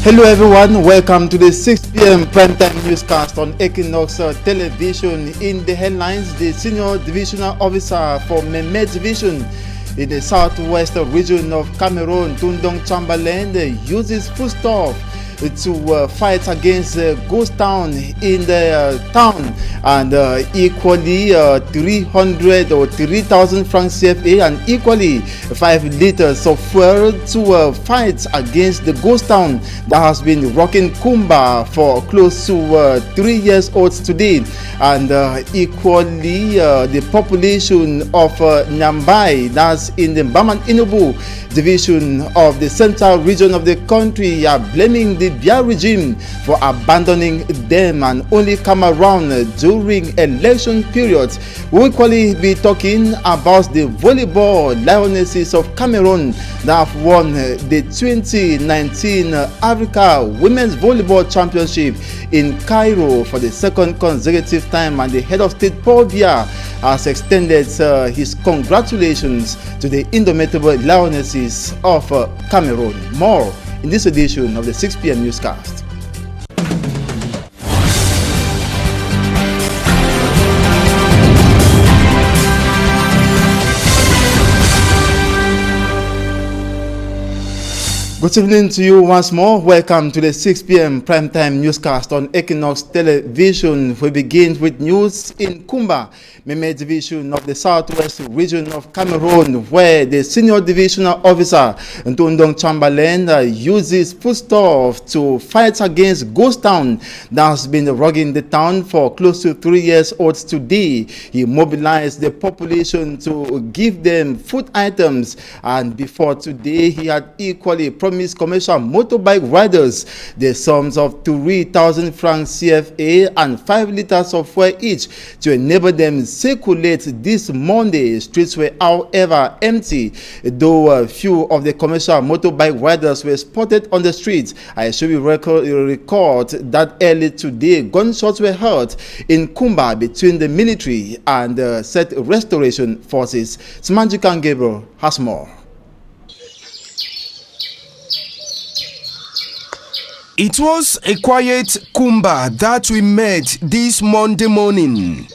Hello everyone, welcome to the 6 p.m. primetime newscast on Equinox television. In the headlines, the senior divisional officer for Meme Division in the southwest region of Cameroon, Tundong Chamberlain, uses foodstuff to fight against ghost town in the town, and equally 300 or 3,000 francs CFA and equally 5 liters of fuel to fight against the ghost town that has been rocking Kumba for close to 3 years old today, and equally the population of Nyambai, that's in the Baman Inubu division of the central region of the country, are blaming the Bia regime for abandoning them and only come around during election periods. We'll equally be talking about the volleyball Lionesses of Cameroon that have won the 2019 Africa Women's Volleyball Championship in Cairo for the second consecutive time, and the head of state Paul Biya has extended his congratulations to the indomitable Lionesses of Cameroon. More in this edition of the 6 p.m. newscast. Good evening to you once more. Welcome to the 6 p.m. primetime newscast on Equinox television. We begin with news in Kumba, Meme Division of the southwest region of Cameroon, where the senior divisional officer Tundong Chamberlain uses foodstuff to fight against ghost town that has been rocking the town for close to 3 years old today. He mobilized the population to give them food items, and before today he had equally promised commercial motorbike riders the sums of 3,000 francs CFA and 5 liters of fuel each to enable them circulate this Monday. Streets were however empty, though a few of the commercial motorbike riders were spotted on the streets. I should record that early today gunshots were heard in Kumba between the military and set restoration forces. Smanjikan Gabriel has more. It was a quiet Kumba that we met this Monday morning.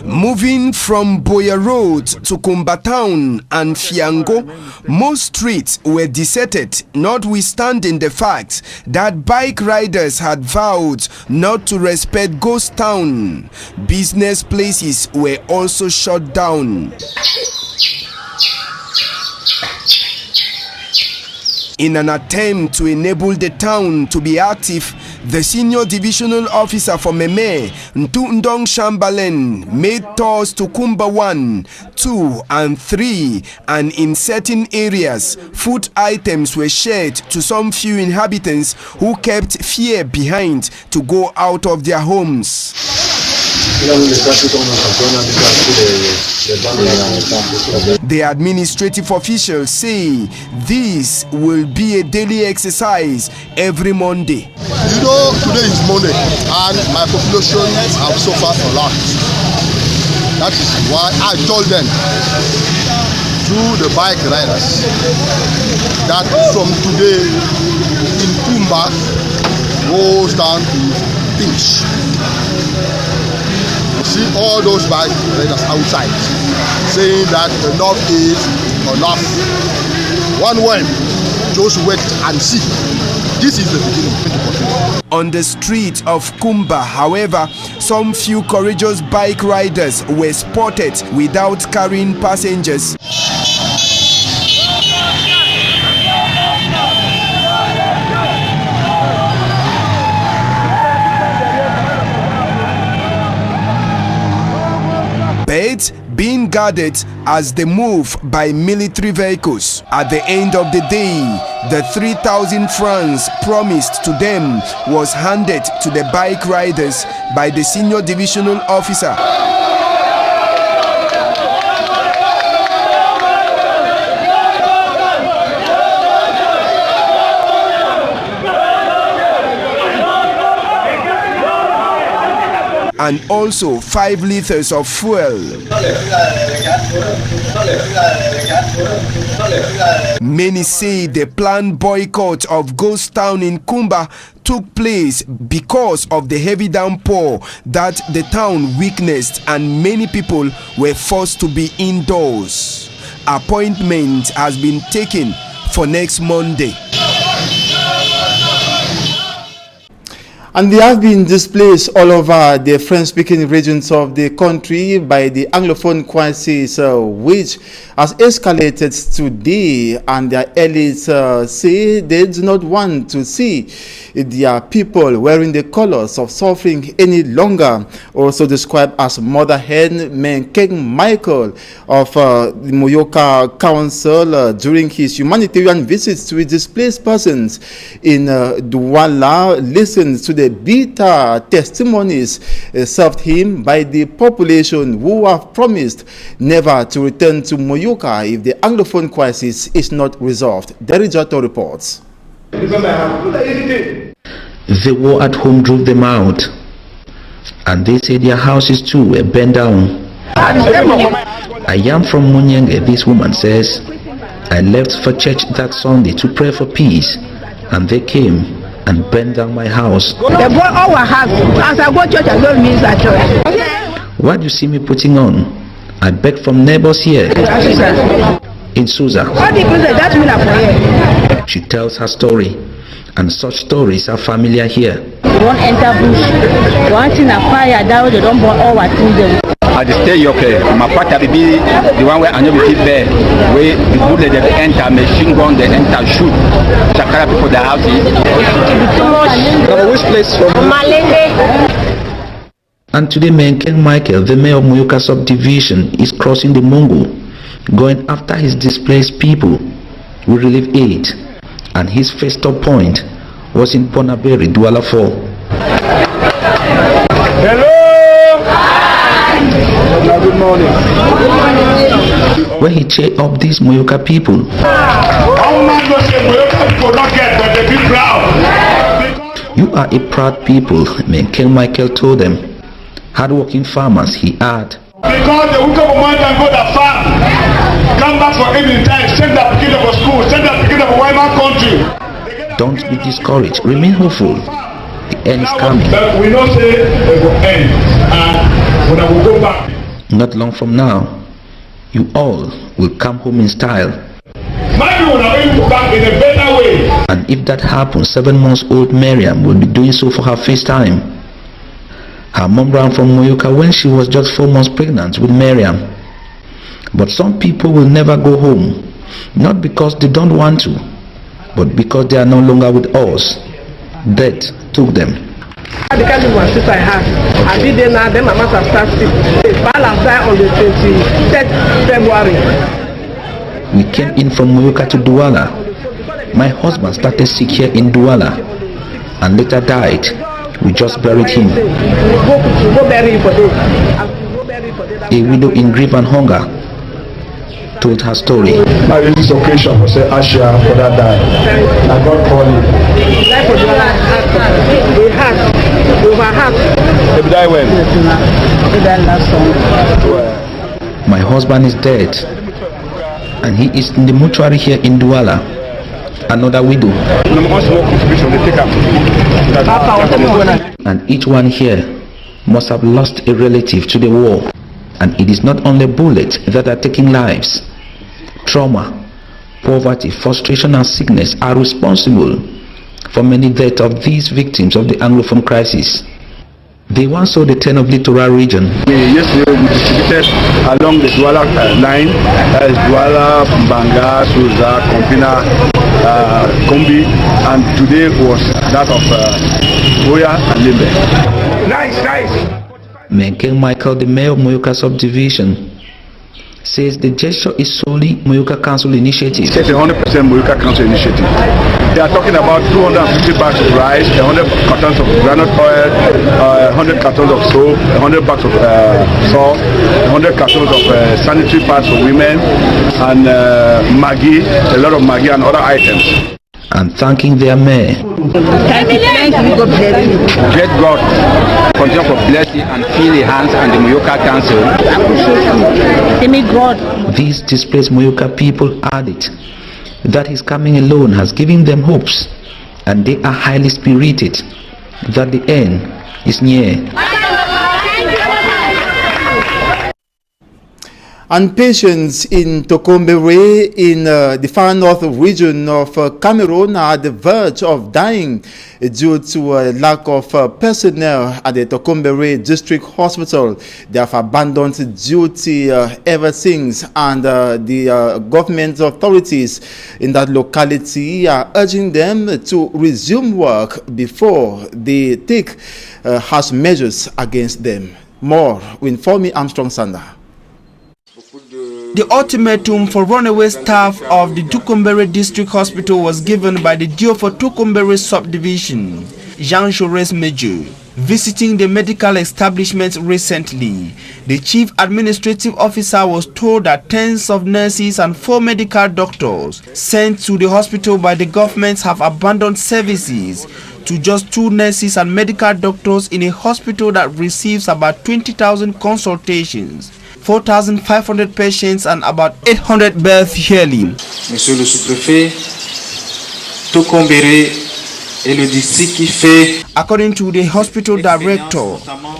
Moving from Boya Road to Kumba Town and Fiango, most streets were deserted, notwithstanding the fact that bike riders had vowed not to respect Ghost Town. Business places were also shut down. In an attempt to enable the town to be active, the senior divisional officer for Meme, Tundong Chamberlain, made tours to Kumba 1, 2 and 3, and in certain areas, food items were shared to some few inhabitants who kept fear behind to go out of their homes. The administrative officials say this will be a daily exercise every Monday. You know, today is Monday and my population have suffered a lot. That is why I told them, through the bike riders, that from today in Kumba goes down to Pinch. See all those bike riders outside saying that enough is enough. One word, just wait and see. This is the beginning. On the street of Kumba, however, some few courageous bike riders were spotted without carrying passengers. But being guarded as they move by military vehicles. At the end of the day, the 3,000 francs promised to them was handed to the bike riders by the senior divisional officer. and also 5 liters of fuel. Many say the planned boycott of Ghost Town in Kumba took place because of the heavy downpour that the town witnessed, and many people were forced to be indoors. Appointment has been taken for next Monday. And they have been displaced all over the French-speaking regions of the country by the Anglophone crisis, which has escalated today, and their elites say they do not want to see their people wearing the colors of suffering any longer. Also described as Mother Hen Menkeng Michael of the Moyoka Council during his humanitarian visits to displaced persons in Douala listens to the bitter testimonies served him by the population who have promised never to return to Moyoka if the Anglophone crisis is not resolved. Derijato reports. The war at home drove them out, and they say their houses too were burned down. I am from Munyenge, this woman says. I left for church that Sunday to pray for peace, and they came and burned down my house. They brought all our house. As I go to church, I don't miss that church. What do you see me putting on? I beg from neighbors here in Susa. She tells her story, and such stories are familiar here. They don't enter bush. One thing a fire down, they don't burn all our things. At the stage, okay, my partner will be the one where I know we keep there, where the bullet they enter, machine gun they enter, shoot, Chakara people their houses. Which place from? Malende. And today, Menkeng Michael, the mayor of Moyoka subdivision, is crossing the Mungu, going after his displaced people with relief aid, and his first stop point was in Bonaberi, Douala 4. Hello. Good morning. When he cheered up these Moyoka people, you are a proud people, Menkeng Michael told them. Hard-working farmers, he had. Because the Wuka woman can go to farm, come back for evening time, send that kid for school, send that kid for Wyman country. Don't be discouraged, remain hopeful. The end is coming. We know say it will end, and when I will go back. Not long from now, you all will come home in style. Maybe when I will go back in a better way. And if that happens, 7-month-old Miriam will be doing so for her first time. Her mom ran from Moyoka when she was just 4 months pregnant with Miriam. But some people will never go home, not because they don't want to, but because they are no longer with us. Death took them. The kind of sister I have, I did there now, then my mother started sick. Balance died on the 23rd February. We came in from Moyoka to Douala. My husband started sick here in Douala and later died. We just buried him. A widow in grief and hunger told her story. Now in this occasion, we say Asha for that die. I God call him. He died when? My husband is dead, and he is in the mortuary here in Douala. Another widow. And each one here must have lost a relative to the war. And it is not only bullets that are taking lives. Trauma, poverty, frustration and sickness are responsible for many deaths of these victims of the Anglophone crisis. They once saw the 10 of Littoral region. Yesterday we distributed along the Douala line, that is Douala, Mbanga, Suza, Kompina, Kombi, and today was that of Boya and Limbe. Nice. Menkeng Michael, the mayor of Moyoka subdivision, says the gesture is solely Moyoka Council initiative. It's a 100% Moyoka Council initiative. They are talking about 250 bags of rice, 100 cartons of granite oil, 100 cartons of soap, 100 bags of salt, 100 cartons of sanitary pads for women, and Maggi, a lot of Maggi and other items. and thanking their mayor. Let God continue to bless you and fill your hands and the Moyoka Council. These displaced Moyoka people added that his coming alone has given them hopes, and they are highly spirited that the end is near. And patients in Tokombere in the far north region of Cameroon are at the verge of dying due to a lack of personnel at the Tokombere District Hospital. They have abandoned duty ever since, and the government authorities in that locality are urging them to resume work before they take harsh measures against them. More with Informi Armstrong Sander. The ultimatum for runaway staff of the Tokombere District Hospital was given by the DO for Tokombere Subdivision, Jean Jaurès Major. Visiting the medical establishment recently, the Chief Administrative Officer was told that tens of nurses and 4 medical doctors sent to the hospital by the government have abandoned services to just 2 nurses and medical doctors in a hospital that receives about 20,000 consultations, 4,500 patients and about 800 births yearly. Monsieur le sous-préfet, Tokombere est le district qui fait. According to the hospital director,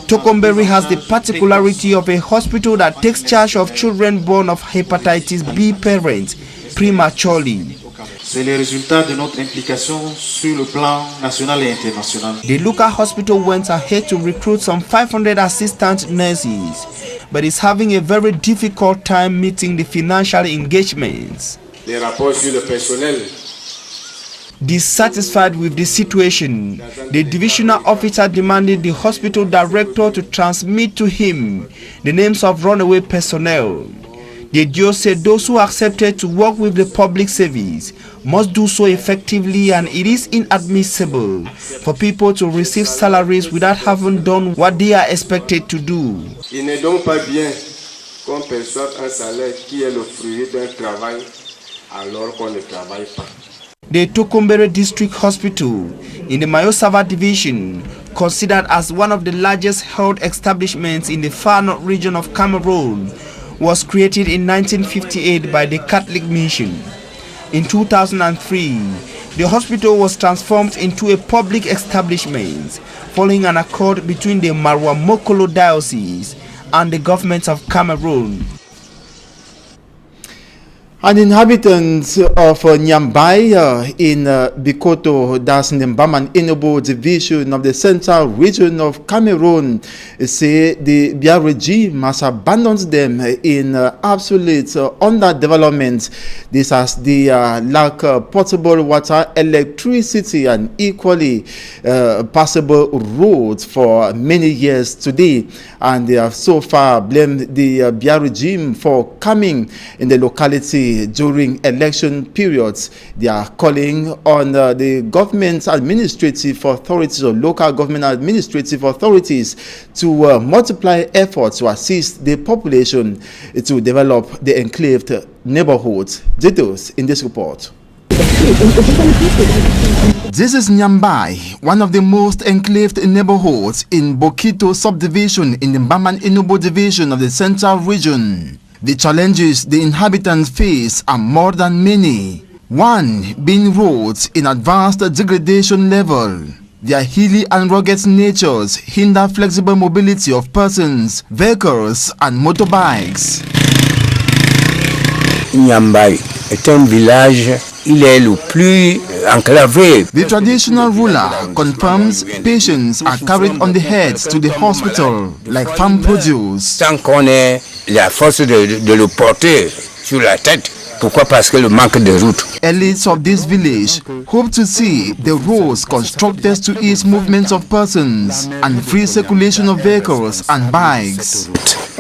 Tokombere has the particularity of a hospital that takes charge of children born of hepatitis B parents prematurely. C'est le résultat de notre implication sur le plan national et international. The local hospital went ahead to recruit some 500 assistant nurses, but is having a very difficult time meeting the financial engagements. Les rapports sur le personnel. Dissatisfied with the situation, the divisional officer demanded the hospital director to transmit to him the names of runaway personnel. The DO said those who accepted to work with the public service must do so effectively, and it is inadmissible for people to receive salaries without having done what they are expected to do. Il n'est donc pas bien qu'on perçoive un salaire qui est le fruit d'un travail alors qu'on ne travaille pas. The Tokombere District Hospital in the Mayosava Division, considered as one of the largest health establishments in the far north region of Cameroon, was created in 1958 by the Catholic Mission. In 2003, the hospital was transformed into a public establishment following an accord between the Marwa Mokolo Diocese and the government of Cameroon. An inhabitant of Nyambai in Bikoto, that's Nembaman Enobo division of the central region of Cameroon, say the Biya regime has abandoned them in absolute underdevelopment. This has the lack of potable water, electricity, and equally passable roads for many years today. And they have so far blamed the Biya regime for coming in the locality during election periods. They are calling on the government administrative authorities or local government administrative authorities to multiply efforts to assist the population to develop the enclaved neighborhoods. Details in this report. This is Nyambai, one of the most enclaved neighborhoods in Bokito subdivision in the Mbaman Enobo division of the central region. The challenges the inhabitants face are more than many. One being roads in advanced degradation level. Their hilly and rugged natures hinder flexible mobility of persons, vehicles and motorbikes. Nyambai est un village, il est le plus enclavé. The traditional ruler confirms patients are carried on the heads to the hospital like farm produce. Sans qu'on ait la force de le porter sur la tête. Pourquoi? Parce que le manque de route. Elites of this village hope to see the roads constructed to ease movements of persons and free circulation of vehicles and bikes.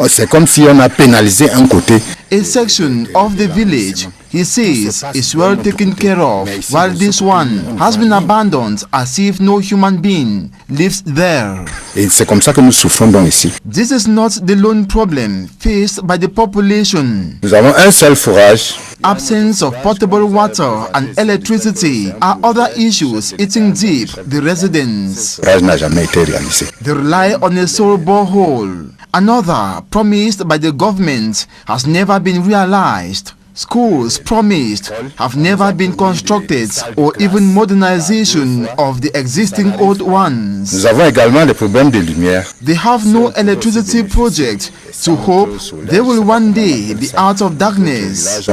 C'est comme si on a pénalisé un côté. A section of the village, he says, is well taken care of, while this one has been abandoned as if no human being lives there. Et c'est comme ça que nous souffrons donc ici. This is not the lone problem faced by the population. Nous avons un seul forage. absence of potable water and electricity are other issues eating deep the residents. They rely on a sole borehole. Another promised by the government has never been realized. Schools promised have never been constructed, or even modernization of the existing old ones. They have no electricity project to hope they will one day be out of darkness.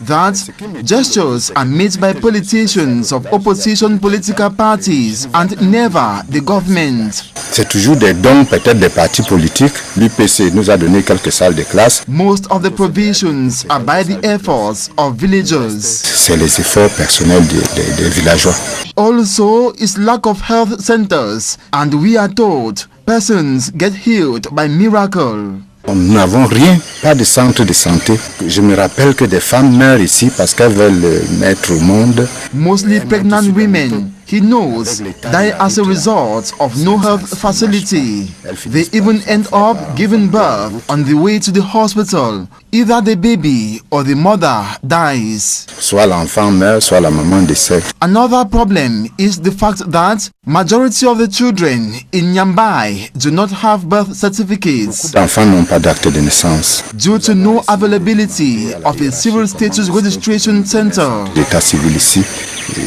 That gestures are made by politicians of opposition political parties and never the government. C'est toujours des dons peut-être des partis politiques. L'UPC nous a donné quelques salles de classe. Most of the provisions are by the efforts of villagers. C'est les efforts personnels des villageois. Also is lack of health centers, and we are told persons get healed by miracle. Nous n'avons rien, pas de centre de santé. Je me rappelle que des femmes meurent ici parce qu'elles veulent mettre au monde. Mostly pregnant women, he knows, die as a result of no health facility. They even end up giving birth on the way to the hospital. Either the baby or the mother dies. Soit l'enfant meurt, soit la maman décède. Another problem is the fact that majority of the children in Nyambai do not have birth certificates. D'enfants n'ont pas d'acte de naissance. Due to no availability of a civil status registration center. L'état civil ici,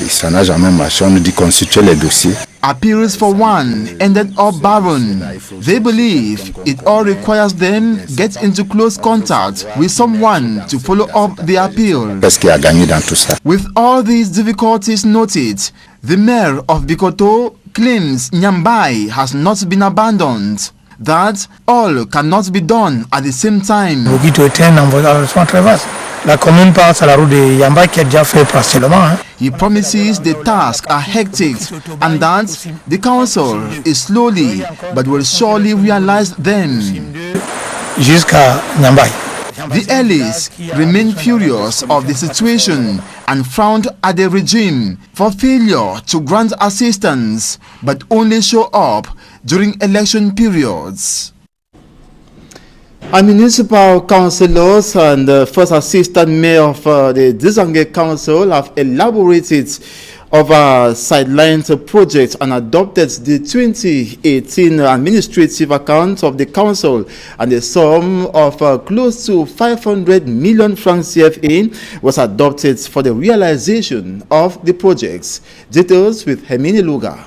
ça n'a jamais marché. On nous dit constituer les dossiers. Appeals for one ended up barren. They believe it all requires them get into close contact with someone to follow up the appeal. Qu'est-ce qui a gagné dans tout ça? With all these difficulties noted, the mayor of Bikoto claims Nyambai has not been abandoned. That all cannot be done at the same time. La commune passe à la route de Yamba qui est déjà fait partiellement. He promises the tasks are hectic and that the council is slowly but will surely realize them. Jusqu'à Nyambai. The Ellis remain furious of the situation and frowned at the regime for failure to grant assistance but only show up during election periods. And municipal councillors and the first assistant mayor of the Dizange Council have elaborated over sidelines project and adopted the 2018 administrative account of the council, and the sum of close to 500 million francs CFA was adopted for the realization of the projects. Details with Hermine Luga.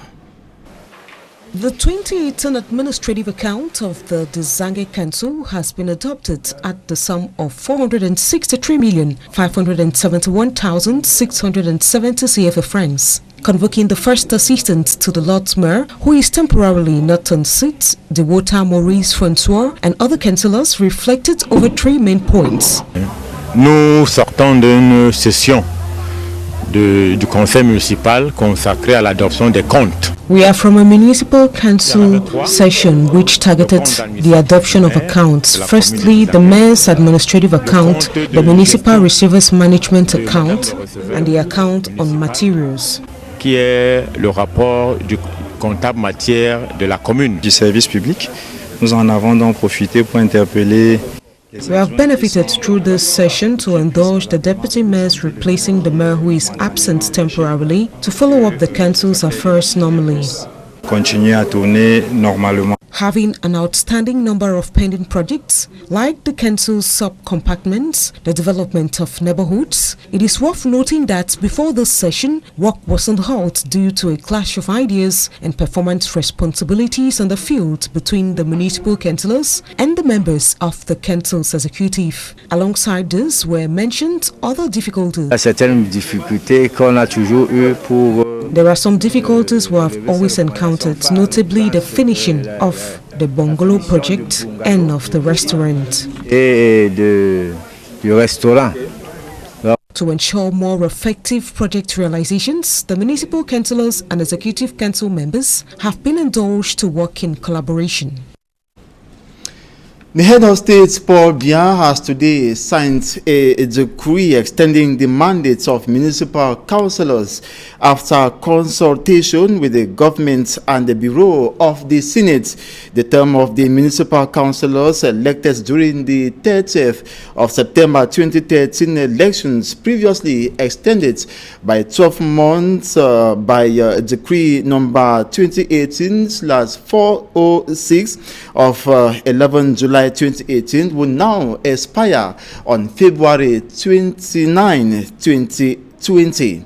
The 2018 administrative account of the Dizange Council has been adopted at the sum of 463,571,670 CFA francs, convoking the first assistant to the Lord Mayor, who is temporarily not on seat, the Water Maurice Francois, and other councillors reflected over three main points. Nous sortons d'une session du conseil municipal consacré à l'adoption des comptes. We are from a municipal council session which targeted the adoption of accounts. Firstly, the mayor's administrative account, the municipal receivers management account, and the account on materials. Qui est le rapport du comptable matière de la commune. Du service public. Nous en avons donc profité pour interpeller. We have benefited through this session to indulge the deputy mayors replacing the mayor who is absent temporarily to follow up the council's affairs normally. Continuer à tourner normalement. Having an outstanding number of pending projects, like the council's sub-compartments, the development of neighborhoods, it is worth noting that before this session, work was on halt due to a clash of ideas and performance responsibilities on the field between the municipal councillors and the members of the council's executive. Alongside this were mentioned other difficulties. There are some difficulties we have always encountered, notably the finishing of the bungalow project and of the restaurant. To ensure more effective project realizations, the municipal councillors and executive council members have been indulged to work in collaboration. The head of state, Paul Biya, has today signed a decree extending the mandates of municipal councillors after consultation with the government and the Bureau of the Senate. The term of the municipal councillors elected during the 30th of September 2013 elections previously extended by 12 months by decree number 2018/406 of 11 July 2018 will now expire on February 29, 2020.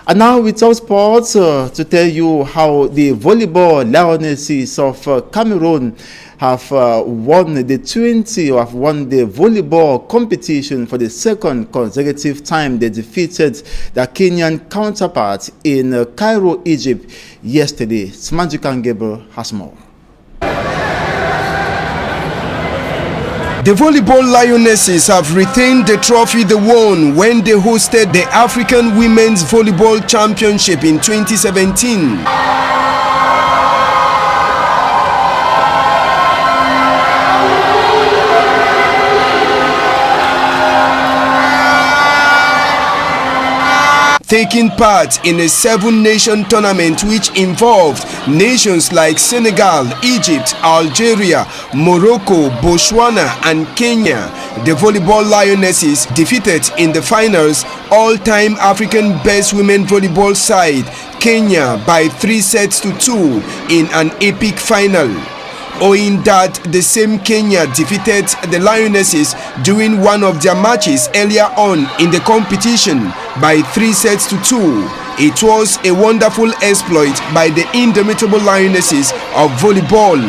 And now we talk sports to tell you how the volleyball Lionesses of Cameroon have won the volleyball competition for the second consecutive time. They defeated their Kenyan counterpart in Cairo, Egypt yesterday. Smanjikan Gabriel has more. The volleyball Lionesses have retained the trophy they won when they hosted the African Women's Volleyball Championship in 2017. Taking part in a 7-nation tournament which involved nations like Senegal, Egypt, Algeria, Morocco, Botswana and Kenya, the volleyball Lionesses defeated in the finals all-time African best women volleyball side, Kenya, by 3-2 in an epic final. Owing that the same Kenya defeated the Lionesses during one of their matches earlier on in the competition by 3-2. It was a wonderful exploit by the indomitable Lionesses of volleyball.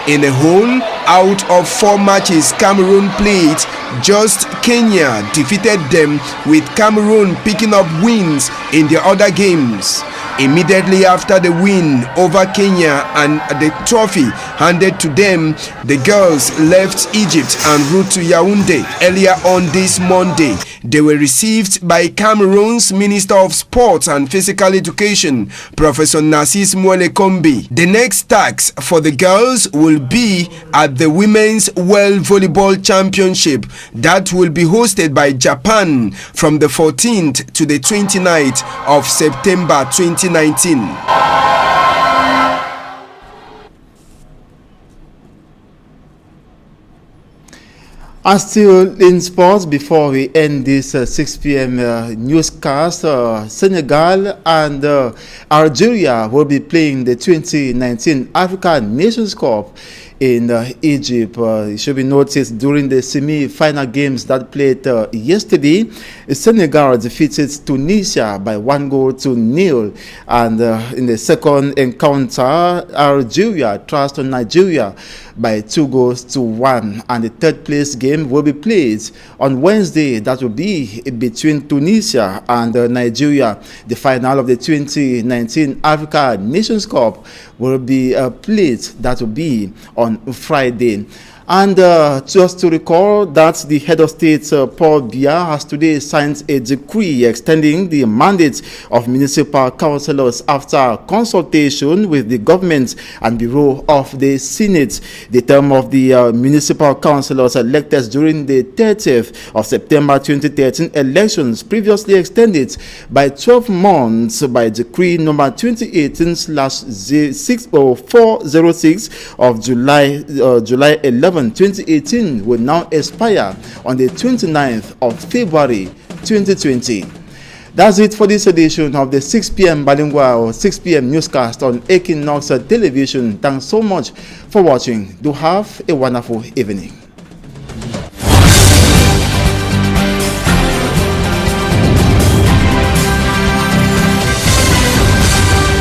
In a whole, out of 4 matches Cameroon played, just Kenya defeated them, with Cameroon picking up wins in the other games. Immediately after the win over Kenya and the trophy handed to them, the girls left Egypt en route to Yaoundé. Earlier on this Monday, they were received by Cameroon's Minister of Sports and Physical Education, Professor Narcisse Mwele-Kombi. The next task for the girls will be at the Women's World Volleyball Championship that will be hosted by Japan from the 14th to the 29th of September 2019. And still in sports, before we end this 6 p.m. newscast, Senegal and Algeria will be playing the 2019 Africa Nations Cup in Egypt. It should be noticed during the semi-final games that played yesterday, Senegal defeated Tunisia by 1-0, and in the second encounter, Algeria thrashed Nigeria by 2-1, and the third place game will be played on Wednesday. That will be between Tunisia and Nigeria. The final of the 2019 Africa Nations Cup will be played. That will be on Friday. And just to recall that the head of state, Paul Biya, has today signed a decree extending the mandate of municipal councillors after consultation with the government and Bureau of the Senate. The term of the municipal councillors elected during the 30th of September 2013 elections previously extended by 12 months by decree number 2018/406 of July 11, 2018 will now expire on the 29th of February 2020. That's it for this edition of the 6 p.m. bilingual or 6 p.m. newscast on Equinox Television. Thanks so much for watching. Do have a wonderful evening.